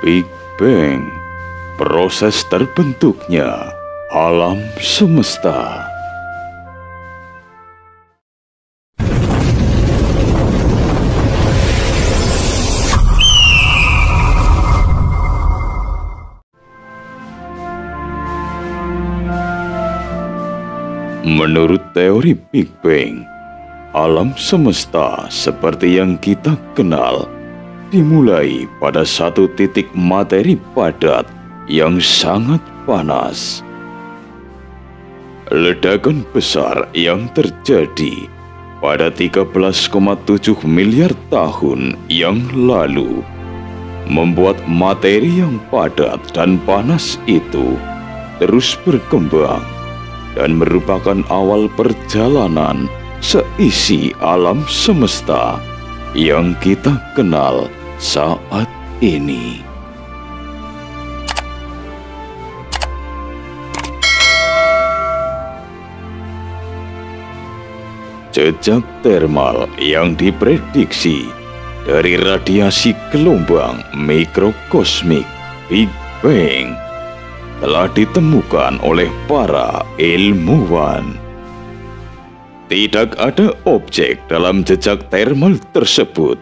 Big Bang, proses terbentuknya alam semesta. Menurut teori Big Bang, alam semesta seperti yang kita kenal dimulai pada satu titik materi padat yang sangat panas. Ledakan besar yang terjadi pada 13,7 miliar tahun yang lalu membuat materi yang padat dan panas itu terus berkembang dan merupakan awal perjalanan seisi alam semesta yang kita kenal saat ini. Jejak termal yang diprediksi dari radiasi gelombang mikrokosmik Big Bang telah ditemukan oleh para ilmuwan. Tidak ada objek dalam jejak termal tersebut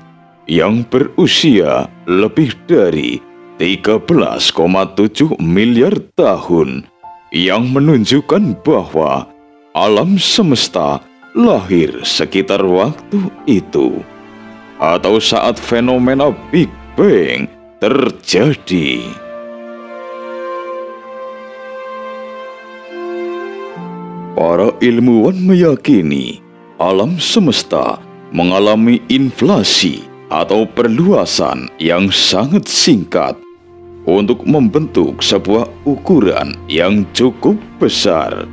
yang berusia lebih dari 13,7 miliar tahun yang menunjukkan bahwa alam semesta lahir sekitar waktu itu atau saat fenomena Big Bang terjadi. Para ilmuwan meyakini alam semesta mengalami inflasi atau perluasan yang sangat singkat untuk membentuk sebuah ukuran yang cukup besar.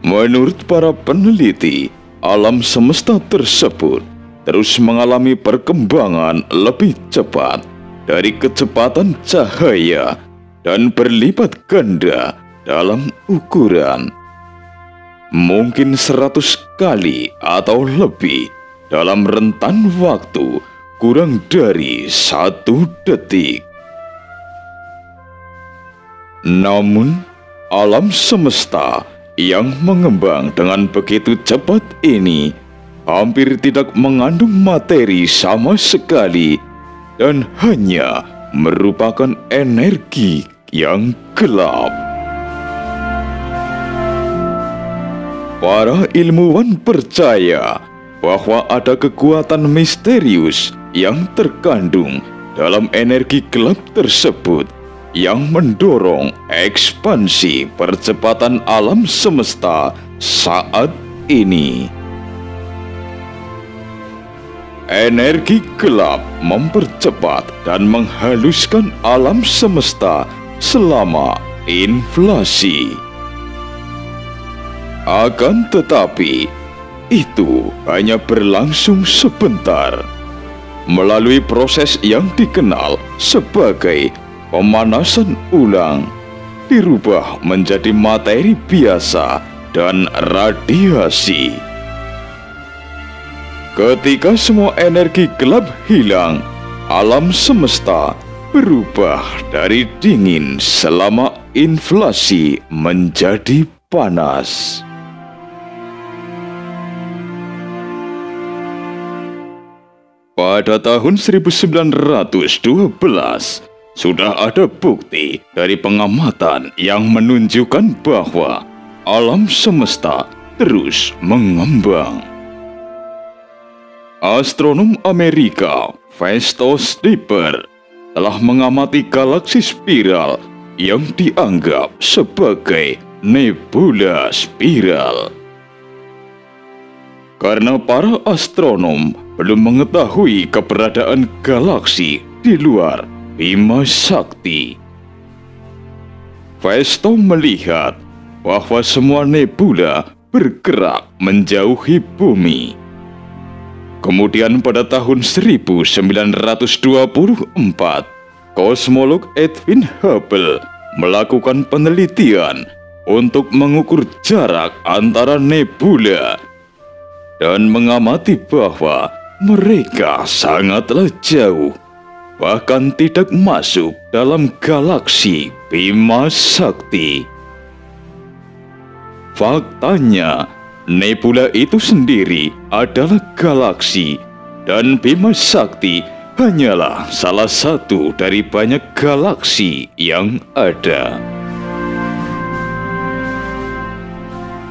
Menurut para peneliti, alam semesta tersebut terus mengalami perkembangan lebih cepat dari kecepatan cahaya dan berlipat ganda dalam ukuran. Mungkin 100 kali atau lebih dalam rentan waktu kurang dari 1 detik. Namun, alam semesta yang mengembang dengan begitu cepat ini hampir tidak mengandung materi sama sekali dan hanya merupakan energi yang gelap. Para ilmuwan percaya bahwa ada kekuatan misterius yang terkandung dalam energi gelap tersebut yang mendorong ekspansi percepatan alam semesta saat ini. Energi gelap mempercepat dan menghaluskan alam semesta selama inflasi. Akan tetapi, itu hanya berlangsung sebentar. Melalui proses yang dikenal sebagai pemanasan ulang, dirubah menjadi materi biasa dan radiasi. Ketika semua energi gelap hilang, alam semesta berubah dari dingin selama inflasi menjadi panas. Pada tahun 1912, sudah ada bukti dari pengamatan yang menunjukkan bahwa alam semesta terus mengembang. Astronom Amerika Festus Dipper telah mengamati galaksi spiral yang dianggap sebagai nebula spiral. Karena para astronom belum mengetahui keberadaan galaksi di luar Bima Sakti, Festus melihat bahwa semua nebula bergerak menjauhi bumi. Kemudian pada tahun 1924, kosmolog Edwin Hubble melakukan penelitian untuk mengukur jarak antara nebula dan mengamati bahwa mereka sangatlah jauh bahkan tidak masuk dalam galaksi Bima Sakti. Faktanya, nebula itu sendiri adalah galaksi, dan Bima Sakti hanyalah salah satu dari banyak galaksi yang ada.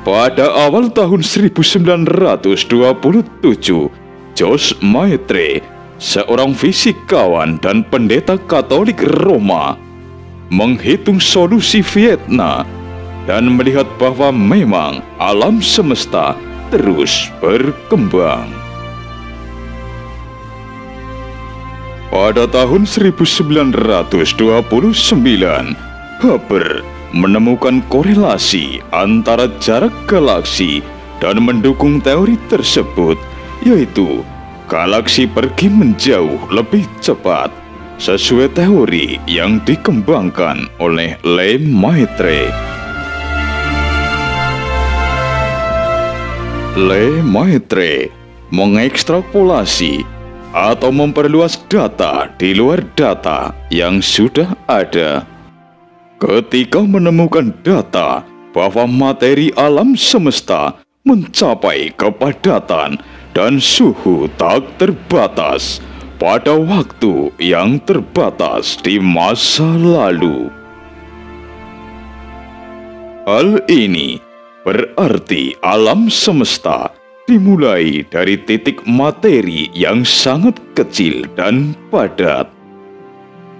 Pada awal tahun 1927, Josh Maitre, seorang fisikawan dan pendeta Katolik Roma, menghitung solusi Vietnam dan melihat bahwa memang alam semesta terus berkembang. Pada tahun 1929, Hubble menemukan korelasi antara jarak galaksi dan mendukung teori tersebut, yaitu galaksi pergi menjauh lebih cepat sesuai teori yang dikembangkan oleh Lemaitre. Lemaitre mengekstrapolasi atau memperluas data di luar data yang sudah ada. Ketika menemukan data bahwa materi alam semesta mencapai kepadatan dan suhu tak terbatas pada waktu yang terbatas di masa lalu. Hal ini berarti alam semesta dimulai dari titik materi yang sangat kecil dan padat,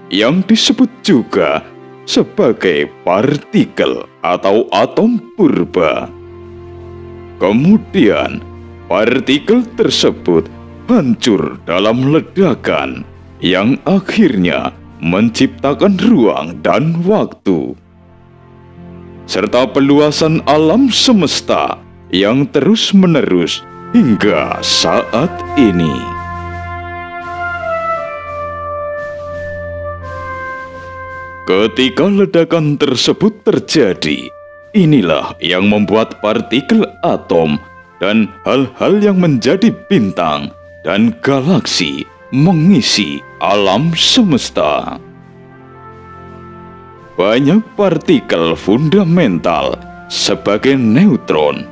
yang disebut juga sebagai partikel atau atom purba. Kemudian, partikel tersebut hancur dalam ledakan yang akhirnya menciptakan ruang dan waktu, serta peluasan alam semesta yang terus-menerus hingga saat ini. Ketika ledakan tersebut terjadi, inilah yang membuat partikel atom dan hal-hal yang menjadi bintang dan galaksi mengisi alam semesta. Banyak partikel fundamental sebagai neutron,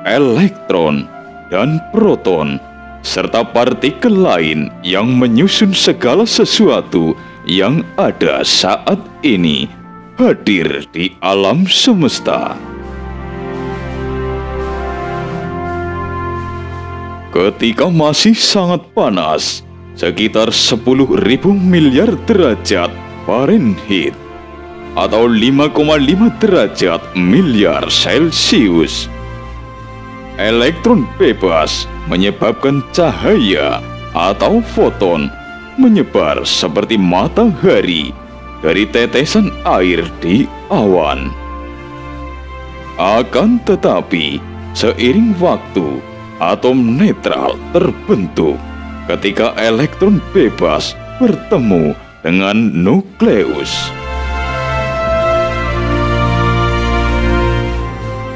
elektron, dan proton, serta partikel lain yang menyusun segala sesuatu yang ada saat ini hadir di alam semesta. Ketika masih sangat panas, sekitar 10.000 miliar derajat Fahrenheit atau 5,5 derajat miliar Celcius, elektron bebas menyebabkan cahaya atau foton menyebar seperti matahari dari tetesan air di awan. Akan tetapi, seiring waktu, atom netral terbentuk ketika elektron bebas bertemu dengan nukleus.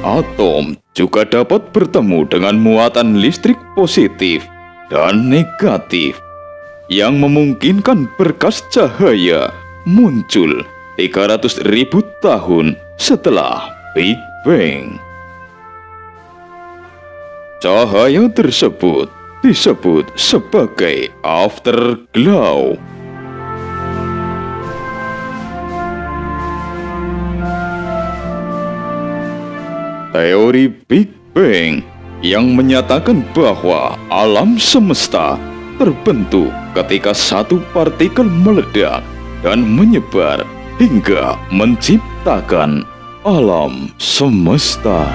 Atom juga dapat bertemu dengan muatan listrik positif dan negatif yang memungkinkan berkas cahaya muncul 300.000 tahun setelah Big Bang. Cahaya tersebut disebut sebagai afterglow. Teori Big Bang yang menyatakan bahwa alam semesta terbentuk ketika satu partikel meledak dan menyebar hingga menciptakan alam semesta.